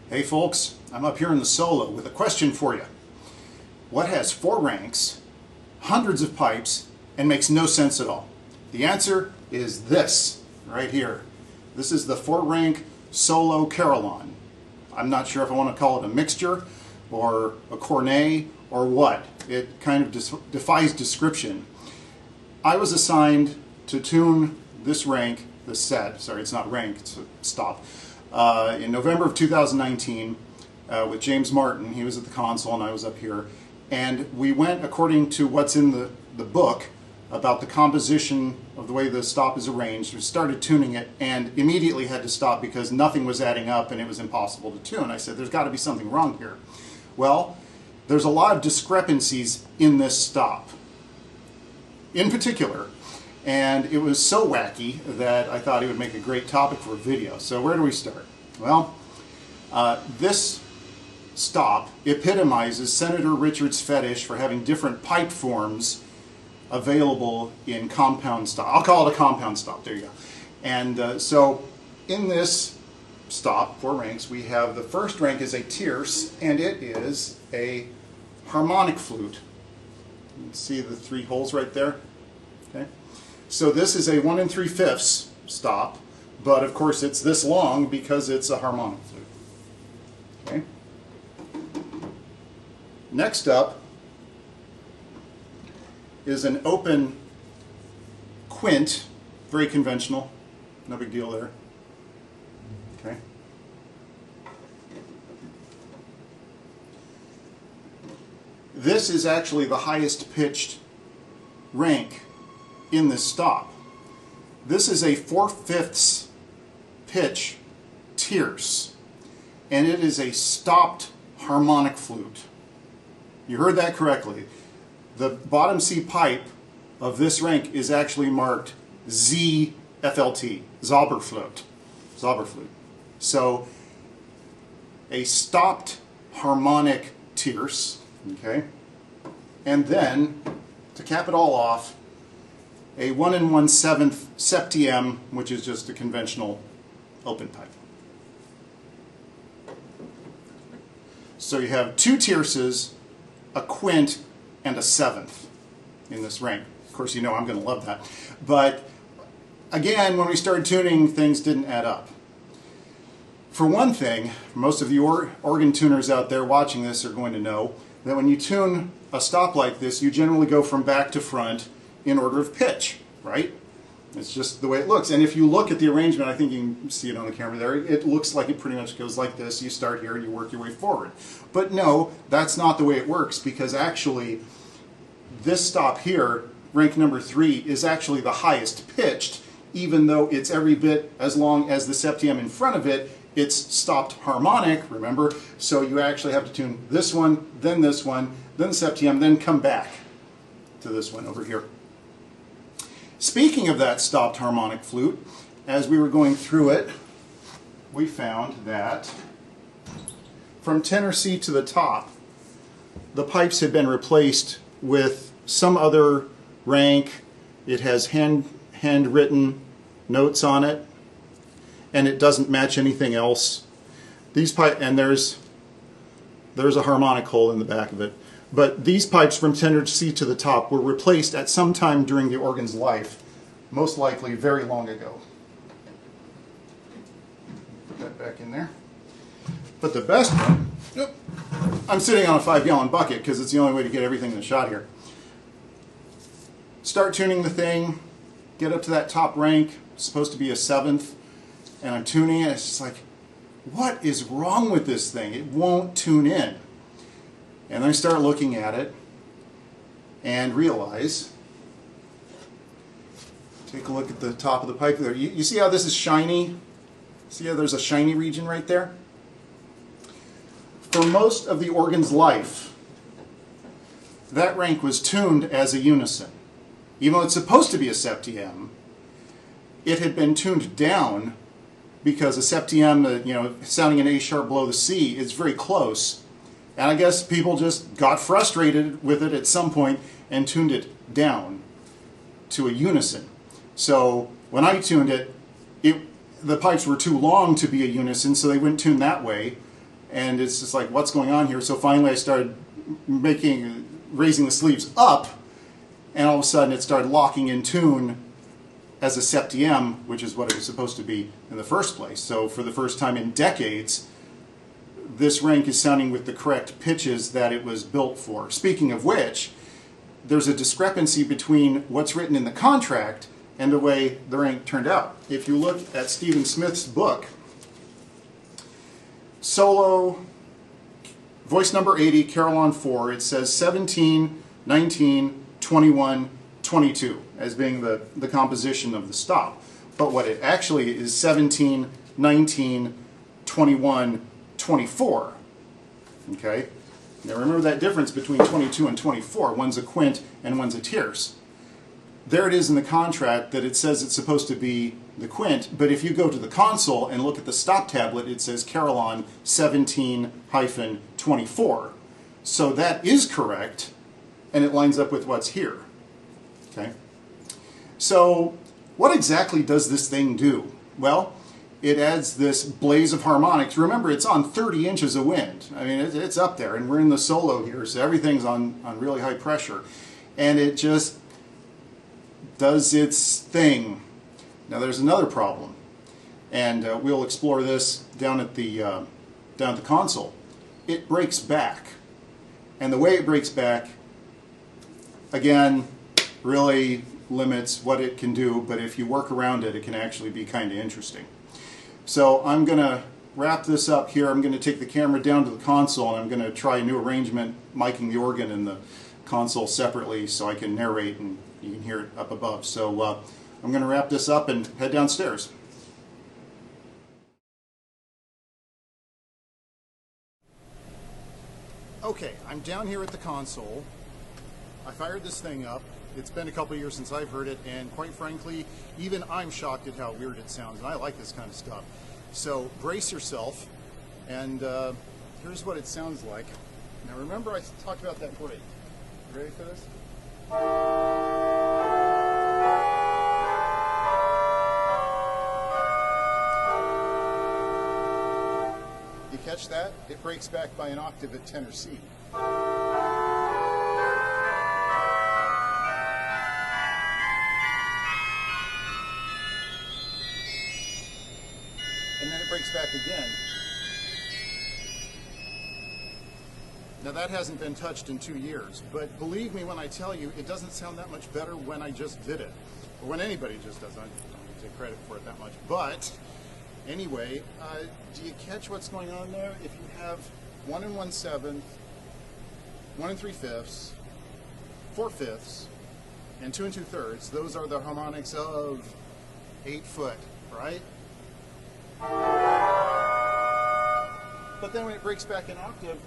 Hey folks, I'm up here in the solo with a question for you. What has 4 ranks, hundreds of pipes, and makes no sense at all? The answer is this right here. This is the 4-rank solo Carillon. I'm not sure if I want to call it a mixture or a cornet or what. It kind of defies description. I was assigned to tune this rank, this set, sorry, it's not rank, it's a stop, in November of 2019 with James Martin. He was at the console and I was up here. And we went according to what's in the book about the composition of the way the stop is arranged. We started tuning it and immediately had to stop because nothing was adding up and it was impossible to tune. I said, there's got to be something wrong here. Well, there's a lot of discrepancies in this stop, in particular. And it was so wacky that I thought it would make a great topic for a video. So where do we start? Well, this stop epitomizes Senator Richard's fetish for having different pipe forms available in compound stop. I'll call it a compound stop, there you go. And so in this stop, 4 ranks, we have the first rank is a tierce, and it is a harmonic flute. You can see the 3 holes right there. Okay. So this is a 1 3/5 stop, but of course it's this long because it's a harmonic flute. Okay. Next up is an open quint, very conventional, no big deal there. Okay. This is actually the highest pitched rank in this stop. This is a 4/5 pitch tierce, and it is a stopped harmonic flute. You heard that correctly. The bottom C pipe of this rank is actually marked ZFLT, Zauberflöte. Zauberflute. So a stopped harmonic tierce, okay? And then, to cap it all off, a 1 1/7 septième, which is just a conventional open pipe. So you have 2 tierces, a quint, and a 7th in this rank. Of course, you know I'm going to love that. But again, when we started tuning, things didn't add up. For one thing, most of the organ tuners out there watching this are going to know that when you tune a stop like this, you generally go from back to front in order of pitch, right? It's just the way it looks. And if you look at the arrangement, I think you can see it on the camera there, it looks like it pretty much goes like this. You start here and you work your way forward. But no, that's not the way it works, because actually this stop here, rank number 3, is actually the highest pitched, even though it's every bit as long as the septième in front of it. It's stopped harmonic, remember? So you actually have to tune this one, then the septième, then come back to this one over here. Speaking of that stopped harmonic flute, as we were going through it, we found that from tenor C to the top, the pipes had been replaced with some other rank. It has handwritten notes on it, and it doesn't match anything else. These and there's a harmonic hole in the back of it. But these pipes from tenor C to the top were replaced at some time during the organ's life, most likely very long ago. Put that back in there. But the best one, I'm sitting on a 5-gallon bucket because it's the only way to get everything in the shot here. Start tuning the thing, get up to that top rank, it's supposed to be a 7th, and I'm tuning it, it's just like, what is wrong with this thing? It won't tune in. And then I start looking at it and realize, take a look at the top of the pipe there. You see how this is shiny? See how there's a shiny region right there? For most of the organ's life, that rank was tuned as a unison. Even though it's supposed to be a septième, it had been tuned down because a septième, you know, sounding an A sharp below the C is very close. And I guess people just got frustrated with it at some point and tuned it down to a unison. So when I tuned it, the pipes were too long to be a unison, so they wouldn't tune that way. And it's just like, what's going on here? So finally I started raising the sleeves up, and all of a sudden it started locking in tune as a septième, which is what it was supposed to be in the first place. So for the first time in decades, this rank is sounding with the correct pitches that it was built for. Speaking of which, there's a discrepancy between what's written in the contract and the way the rank turned out. If you look at Stephen Smith's book, solo, voice number 80, Carillon 4, it says 17, 19, 21, 22 as being the composition of the stop. But what it actually is 17, 19, 21, 24. Okay? Now remember that difference between 22 and 24. One's a quint and one's a tierce. There it is in the contract that it says it's supposed to be the quint, but if you go to the console and look at the stop tablet, it says Carillon 17-24. So that is correct, and it lines up with what's here. Okay? So what exactly does this thing do? Well, it adds this blaze of harmonics. Remember, it's on 30 inches of wind. I mean, it's up there, and we're in the solo here, so everything's on really high pressure. And it just does its thing. Now, there's another problem, and we'll explore this down at the console. It breaks back. And the way it breaks back, again, really limits what it can do, but if you work around it, it can actually be kind of interesting. So I'm going to wrap this up here. I'm going to take the camera down to the console, and I'm going to try a new arrangement, miking the organ and the console separately so I can narrate and you can hear it up above. So I'm going to wrap this up and head downstairs. Okay, I'm down here at the console. I fired this thing up. It's been a couple years since I've heard it, and quite frankly, even I'm shocked at how weird it sounds, and I like this kind of stuff. So brace yourself, and here's what it sounds like. Now remember I talked about that break. You ready for this? You catch that? It breaks back by an octave at tenor C. And then it breaks back again. Now that hasn't been touched in 2 years, but believe me when I tell you, it doesn't sound that much better when I just did it. Or when anybody just does it. I don't take credit for it that much. But anyway, do you catch what's going on there? If you have 1 1/7, 1 3/5, 4/5, and 2 2/3, those are the harmonics of 8 foot, right? But then when it breaks back an octave,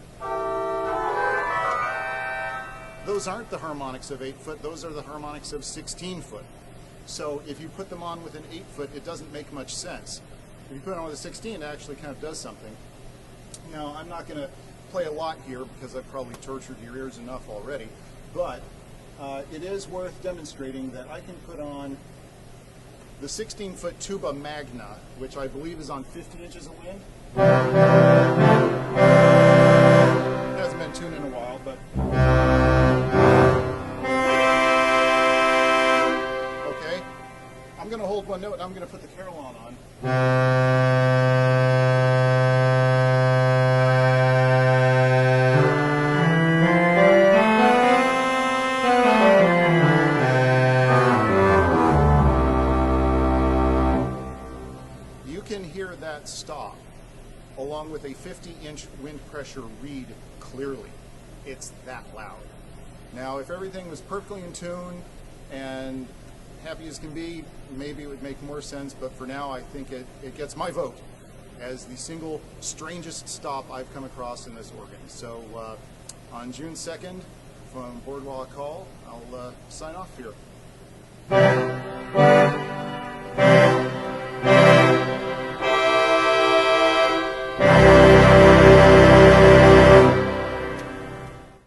those aren't the harmonics of 8 foot, those are the harmonics of 16 foot. So if you put them on with an 8 foot, it doesn't make much sense. If you put it on with a 16, it actually kind of does something. Now, I'm not going to play a lot here because I've probably tortured your ears enough already, but it is worth demonstrating that I can put on the 16-foot tuba magna, which I believe is on 50 inches of wind. It hasn't been tuned in a while, but okay. I'm going to hold one note. I'm going to put the Carillon on. You can hear that stop along with a 50-inch wind pressure read clearly. It's that loud. Now, if everything was perfectly in tune and happy as can be, maybe it would make more sense, but for now I think it gets my vote as the single strangest stop I've come across in this organ. So on June 2nd from Boardwalk Hall, I'll sign off here.